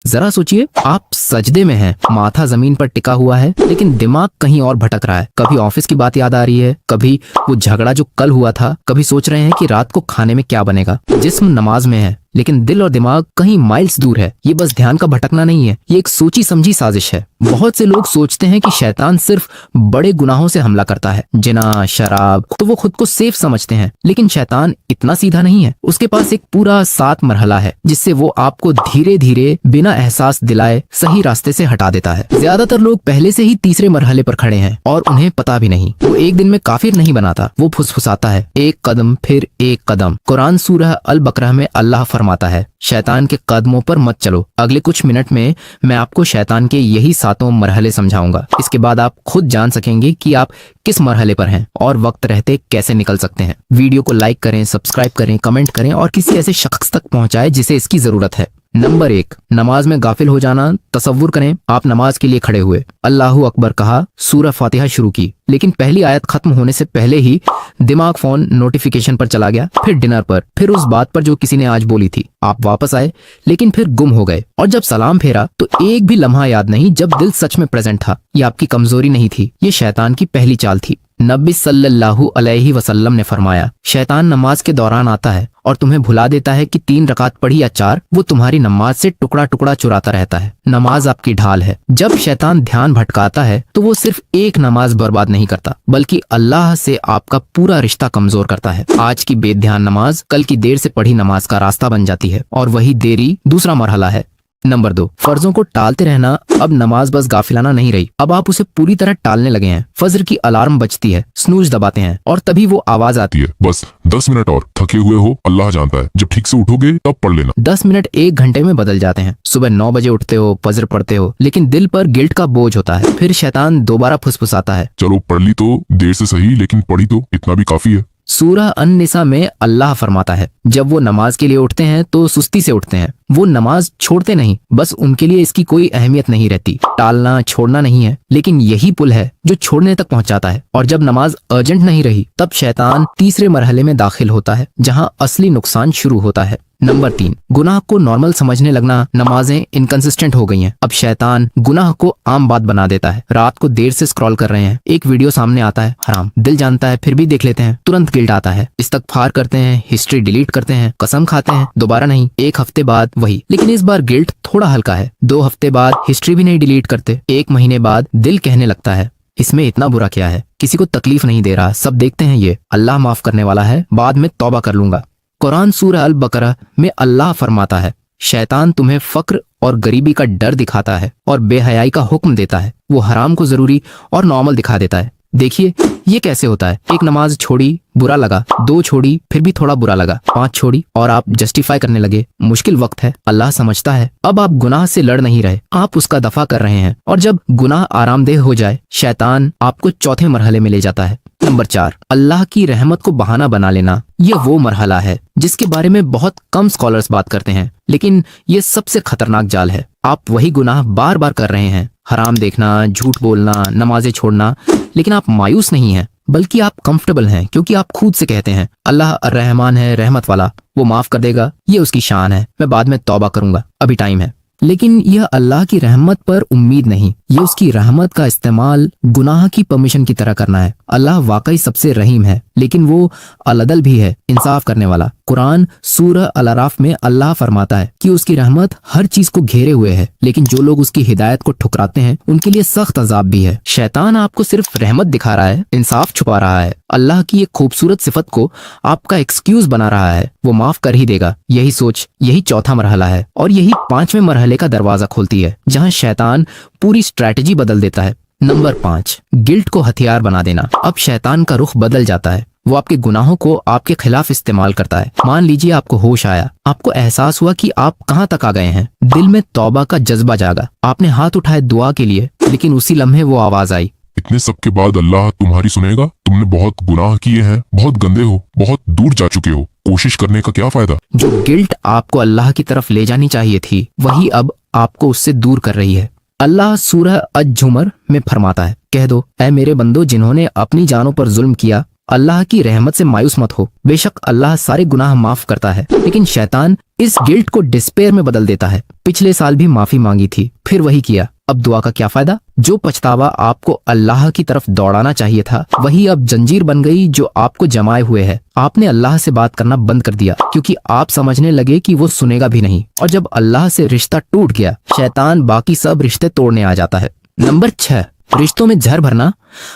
जरा सोचिए, आप सजदे में हैं, माथा जमीन पर टिका हुआ है, लेकिन दिमाग कहीं और भटक रहा है। कभी ऑफिस की बात याद आ रही है, कभी वो झगड़ा जो कल हुआ था, कभी सोच रहे हैं कि रात को खाने में क्या बनेगा। जिस्म नमाज में है, लेकिन दिल और दिमाग कहीं माइल्स दूर है। ये बस ध्यान का भटकना नहीं है, ये एक सोची समझी साजिश है। बहुत से लोग सोचते हैं कि शैतान सिर्फ बड़े गुनाहों से हमला करता है, जिना, शराब, तो वो खुद को सेफ समझते हैं। लेकिन शैतान इतना सीधा नहीं है। उसके पास एक पूरा 7 मरहला है, जिससे वो आपको धीरे धीरे बिना एहसास दिलाए सही रास्ते से हटा देता है। ज्यादातर लोग पहले से ही तीसरे मरहले पर खड़े हैं और उन्हें पता भी नहीं। वो एक दिन में काफिर नहीं बनाता, वो फुसफुसाता है, एक कदम फिर एक कदम। कुरान सूरह अल बकरा में अल्लाह फरमाता है, शैतान के कदमों पर मत चलो। अगले कुछ मिनट में मैं आपको शैतान के यही 7 मरहले समझाऊंगा। इसके बाद आप खुद जान सकेंगे कि आप किस मरहले पर हैं और वक्त रहते कैसे निकल सकते हैं। वीडियो को लाइक करें, सब्सक्राइब करें, कमेंट करें और किसी ऐसे शख्स तक पहुंचाएं जिसे इसकी जरूरत है। नंबर 1, नमाज में गाफिल हो जाना। तसव्वुर करें, आप नमाज के लिए खड़े हुए, अल्लाहू अकबर कहा, सूरह फातिहा शुरू की, लेकिन पहली आयत खत्म होने से पहले ही दिमाग फोन नोटिफिकेशन पर चला गया, फिर डिनर पर, फिर उस बात पर जो किसी ने आज बोली थी। आप वापस आए, लेकिन फिर गुम हो गए, और जब सलाम फेरा तो एक भी लम्हा याद नहीं जब दिल सच में प्रेजेंट था। ये आपकी कमजोरी नहीं थी, ये शैतान की पहली चाल थी। नबी सल्लल्लाहु अलैहि वसल्लम ने फरमाया, शैतान नमाज के दौरान आता है और तुम्हें भुला देता है कि 3 रकात पढ़ी या 4, वो तुम्हारी नमाज से टुकड़ा टुकड़ा चुराता रहता है। नमाज आपकी ढाल है। जब शैतान ध्यान भटकाता है तो वो सिर्फ एक नमाज बर्बाद नहीं करता, बल्कि अल्लाह से आपका पूरा रिश्ता कमजोर करता है। आज की बेध्यान नमाज कल की देर से पढ़ी नमाज का रास्ता बन जाती है, और वही देरी दूसरा मरहला है। नंबर 2, फर्जों को टालते रहना। अब नमाज बस गाफिलाना नहीं रही, अब आप उसे पूरी तरह टालने लगे हैं। फजर की अलार्म बजती है, स्नूज दबाते हैं, और तभी वो आवाज आती है, बस 10 मिनट और, थके हुए हो, अल्लाह जानता है, जब ठीक से उठोगे तब पढ़ लेना। 10 मिनट 1 घंटे में बदल जाते हैं। सुबह 9 बजे उठते हो, फजर पढ़ते हो, लेकिन दिल पर गिल्ट का बोझ होता है। फिर शैतान दोबारा फुसफुसाता है, चलो पढ़ ली तो देर से सही, लेकिन पढ़ी तो, इतना भी काफी है। सूरह अन-निसा में अल्लाह फरमाता है, जब वो नमाज के लिए उठते हैं तो सुस्ती से उठते हैं। वो नमाज छोड़ते नहीं, बस उनके लिए इसकी कोई अहमियत नहीं रहती। टालना छोड़ना नहीं है, लेकिन यही पुल है जो छोड़ने तक पहुंचाता है। और जब नमाज अर्जेंट नहीं रही, तब शैतान तीसरे मरहले में दाखिल होता है, जहां असली नुकसान शुरू होता है। नंबर 3, गुनाह को नॉर्मल समझने लगना। नमाजें इनकंसिस्टेंट हो गई हैं। अब शैतान गुनाह को आम बात बना देता है। रात को देर से स्क्रॉल कर रहे हैं, एक वीडियो सामने आता है, हराम, दिल जानता है फिर भी देख लेते हैं, तुरंत गिल्ट आता है, इस्तगफार करते हैं, हिस्ट्री डिलीट करते हैं, कसम खाते हैं, दोबारा नहीं, 1 हफ्ते बाद वही, लेकिन इस बार गिल्ट थोड़ा हल्का है। 2 हफ्ते बाद हिस्ट्री भी नहीं डिलीट करते। 1 महीने बाद दिल कहने लगता है, इसमें इतना बुरा क्या है, किसी को तकलीफ नहीं दे रहा, सब देखते हैं, ये अल्लाह माफ करने वाला है, बाद में तौबा कर लूंगा। कुरान सूरह अल बकरा में अल्लाह फरमाता है, शैतान तुम्हें फक्र और गरीबी का डर दिखाता है और बेहयाई का हुक्म देता है। वो हराम को जरूरी और नॉर्मल दिखा देता है। देखिए ये कैसे होता है, 1 नमाज छोड़ी, बुरा लगा, 2 छोड़ी, फिर भी थोड़ा बुरा लगा, 5 छोड़ी और आप जस्टिफाई करने लगे। मुश्किल वक्त है, अल्लाह समझता है। अब आप गुनाह से लड़ नहीं रहे, आप उसका दफा कर रहे हैं, और जब गुनाह आरामदेह हो जाए, शैतान आपको चौथे मरहले में ले जाता है। नंबर 4, अल्लाह की रहमत को बहाना बना लेना। ये वो मरहला है जिसके बारे में बहुत कम स्कॉलर्स बात करते हैं, लेकिन ये सबसे खतरनाक जाल है। आप वही गुनाह बार बार कर रहे हैं, हराम देखना, झूठ बोलना, नमाजें छोड़ना, लेकिन आप मायूस नहीं हैं, बल्कि आप कंफर्टेबल हैं, क्योंकि आप खुद से कहते हैं, अल्लाह रहमान है, रहमत वाला, वो माफ कर देगा, ये उसकी शान है, मैं बाद में तौबा करूंगा, अभी टाइम है। लेकिन यह अल्लाह की रहमत पर उम्मीद नहीं, ये उसकी रहमत का इस्तेमाल गुनाह की परमिशन की तरह करना है। अल्लाह वाकई सबसे रहीम है, लेकिन वो अलअदल भी है, इंसाफ करने वाला। कुरान सूरह अल-अराफ में अल्लाह फरमाता है कि उसकी रहमत हर चीज को घेरे हुए है, लेकिन जो लोग उसकी हिदायत को ठुकराते हैं उनके लिए सख्त अजाब भी है। शैतान आपको सिर्फ रहमत दिखा रहा है, इंसाफ छुपा रहा है। अल्लाह की एक खूबसूरत सिफत को आपका एक्सक्यूज बना रहा है, वो माफ कर ही देगा। यही सोच, यही चौथा मरहला है, और यही 5वें मरहले का दरवाजा खोलती है, जहाँ शैतान पूरी स्ट्रैटेजी बदल देता है। नंबर 5, गिल्ट को हथियार बना देना। अब शैतान का रुख बदल जाता है, वो आपके गुनाहों को आपके खिलाफ इस्तेमाल करता है। मान लीजिए आपको होश आया, आपको एहसास हुआ कि आप कहाँ तक आ गए हैं, दिल में तौबा का जज्बा जागा, आपने हाथ उठाए दुआ के लिए, लेकिन उसी लम्हे वो आवाज आई, इतने सब के बाद अल्लाह तुम्हारी सुनेगा? तुमने बहुत गुनाह किए हैं, बहुत गंदे हो, बहुत दूर जा चुके हो, कोशिश करने का क्या फायदा? जो गिल्ट आपको अल्लाह की तरफ ले जानी चाहिए थी, वही अब आपको उससे दूर कर रही है। अल्लाह सूरह अज-जुमर में फरमाता है, कह दो, ऐ मेरे बंदो जिन्होंने अपनी जानों पर जुल्म किया, अल्लाह की रहमत से मायूस मत हो, बेशक अल्लाह सारे गुनाह माफ करता है, लेकिन शैतान इस गिल्ट को डिस्पेयर में बदल देता है। पिछले साल भी माफी मांगी थी, फिर वही किया, अब दुआ का क्या फायदा। जो पछतावा आपको अल्लाह की तरफ दौड़ाना चाहिए था, वही अब जंजीर बन गई जो आपको जमाए हुए है। आपने अल्लाह से बात करना बंद कर दिया क्योंकि आप समझने लगे कि वो सुनेगा भी नहीं, और जब अल्लाह से रिश्ता टूट गया, शैतान बाकी सब रिश्ते तोड़ने आ जाता है। नंबर 6, रिश्तों में जहर भरना।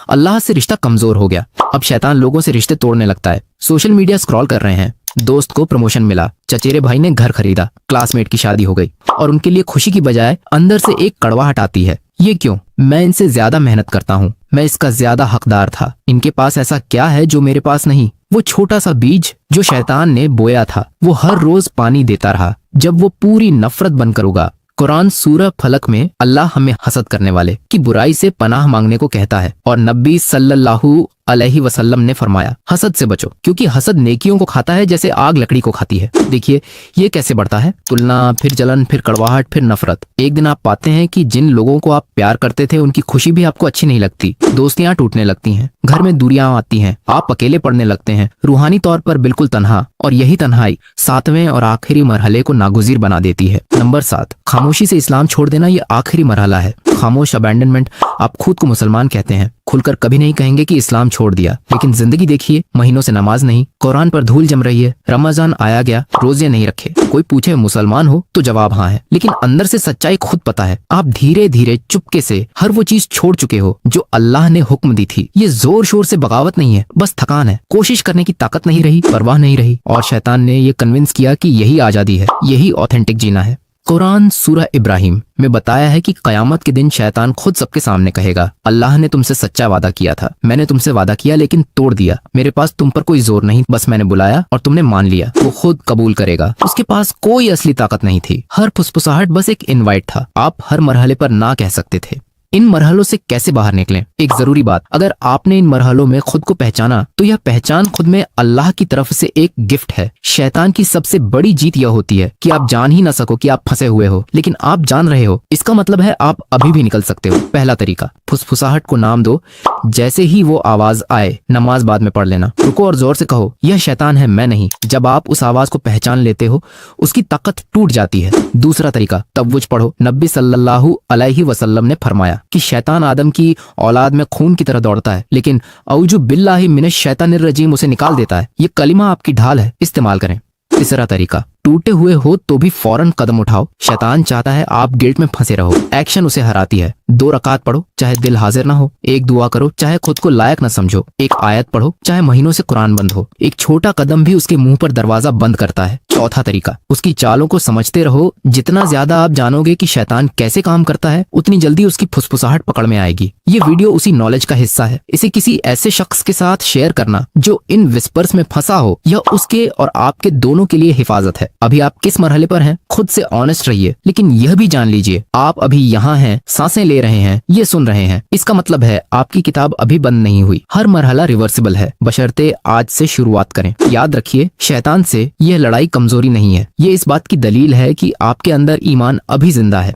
अल्लाह से रिश्ता कमजोर हो गया, अब शैतान लोगों से रिश्ते तोड़ने लगता है। सोशल मीडिया स्क्रॉल कर रहे हैं, दोस्त को प्रमोशन मिला, चचेरे भाई ने घर खरीदा, क्लासमेट की शादी हो गई, और उनके लिए खुशी की बजाय अंदर से एक कड़वाहट आती है। ये क्यों? मैं इनसे ज्यादा मेहनत करता हूँ, मैं इसका ज्यादा हकदार था, इनके पास ऐसा क्या है जो मेरे पास नहीं। वो छोटा सा बीज जो शैतान ने बोया था, वो हर रोज पानी देता रहा, जब वो पूरी नफरत बनकर उगा। कुरान सूरह फलक में अल्लाह हमें हसद करने वाले की बुराई से पनाह मांगने को कहता है, और नबी सल्लल्लाहु अलैहि वसल्लम ने फरमाया, हसद से बचो क्योंकि हसद नेकियों को खाता है जैसे आग लकड़ी को खाती है। देखिए ये कैसे बढ़ता है, तुलना, फिर जलन, फिर कड़वाहट, फिर नफरत। एक दिन आप पाते हैं कि जिन लोगों को आप प्यार करते थे उनकी खुशी भी आपको अच्छी नहीं लगती, दोस्तियां टूटने लगती हैं, घर में दूरियां आती हैं, आप अकेले पड़ने लगते हैं, रूहानी तौर पर बिल्कुल तन्हा, और यही तन्हाई 7वें और आखिरी मरहले को नागुजीर बना देती है। नंबर 7, खामोशी से इस्लाम छोड़ देना। ये आखिरी मरहला है, खामोश अबैंडनमेंट। आप खुद को मुसलमान कहते हैं, खुलकर कभी नहीं कहेंगे कि इस्लाम छोड़ दिया, लेकिन जिंदगी देखिए, महीनों से नमाज नहीं, कुरान पर धूल जम रही है, रमजान आया गया, रोजे नहीं रखे। कोई पूछे मुसलमान हो तो जवाब हाँ है, लेकिन अंदर से सच्चाई खुद पता है। आप धीरे धीरे चुपके से हर वो चीज छोड़ चुके हो जो अल्लाह ने हुक्म दी थी। ये जोर शोर से बगावत नहीं है, बस थकान है, कोशिश करने की ताकत नहीं रही, परवाह नहीं रही, और शैतान ने ये कन्विंस किया कि यही आजादी है, यही ऑथेंटिक जीना है। कुरान सूरह इब्राहिम में बताया है कि कयामत के दिन शैतान खुद सबके सामने कहेगा, अल्लाह ने तुमसे सच्चा वादा किया था, मैंने तुमसे वादा किया लेकिन तोड़ दिया, मेरे पास तुम पर कोई जोर नहीं, बस मैंने बुलाया और तुमने मान लिया। वो खुद कबूल करेगा, उसके पास कोई असली ताकत नहीं थी, हर फुसफुसाहट बस एक इनवाइट था। आप हर मरहले पर ना कह सकते थे। इन मरहलों से कैसे बाहर निकलें? एक जरूरी बात, अगर आपने इन मरहलों में खुद को पहचाना तो यह पहचान खुद में अल्लाह की तरफ से एक गिफ्ट है। शैतान की सबसे बड़ी जीत यह होती है कि आप जान ही ना सको कि आप फंसे हुए हो, लेकिन आप जान रहे हो, इसका मतलब है आप अभी भी निकल सकते हो। पहला तरीका, फुसफुसाहट को नाम दो, जैसे ही वो आवाज आए नमाज बाद में पढ़ लेना, रुको और जोर से कहो, यह शैतान है, मैं नहीं। जब आप उस आवाज को पहचान लेते हो, उसकी ताकत टूट जाती है। दूसरा तरीका, तवज्जुद पढ़ो। नबी सल्लल्लाहु अलैहि वसल्लम ने फरमाया कि शैतान आदम की औलाद में खून की तरह दौड़ता है, लेकिन औजु बिल्लाहि मिनश शैतानिर रजीम उसे निकाल देता है। ये कलिमा आपकी ढाल है, इस्तेमाल करें। तीसरा तरीका, टूटे हुए हो तो भी फौरन कदम उठाओ। शैतान चाहता है आप गिल्ट में फंसे रहो, एक्शन उसे हराती है। 2 रकात पढ़ो, चाहे दिल हाजिर ना हो। एक दुआ करो, चाहे खुद को लायक न समझो। एक आयत पढ़ो, चाहे महीनों से कुरान बंद हो। एक छोटा कदम भी उसके मुंह पर दरवाजा बंद करता है। चौथा तरीका, उसकी चालों को समझते रहो। जितना ज्यादा आप जानोगे कि शैतान कैसे काम करता है, उतनी जल्दी उसकी फुसफुसाहट पकड़ में आएगी। ये वीडियो उसी नॉलेज का हिस्सा है। इसे किसी ऐसे शख्स के साथ शेयर करना जो इन विस्पर्स में फंसा हो, यह उसके और आपके दोनों के लिए हिफाजत है। अभी आप किस मरहले पर हैं, खुद से ऑनेस्ट रहिए, लेकिन यह भी जान लीजिए आप अभी यहाँ हैं, सांसें ले रहे हैं, ये सुन रहे हैं। इसका मतलब है आपकी किताब अभी बंद नहीं हुई। हर मरहला रिवर्सिबल है, बशर्ते आज से शुरुआत करें। याद रखिए, शैतान से यह लड़ाई कमजोरी नहीं है, ये इस बात की दलील है कि आपके अंदर ईमान अभी जिंदा है।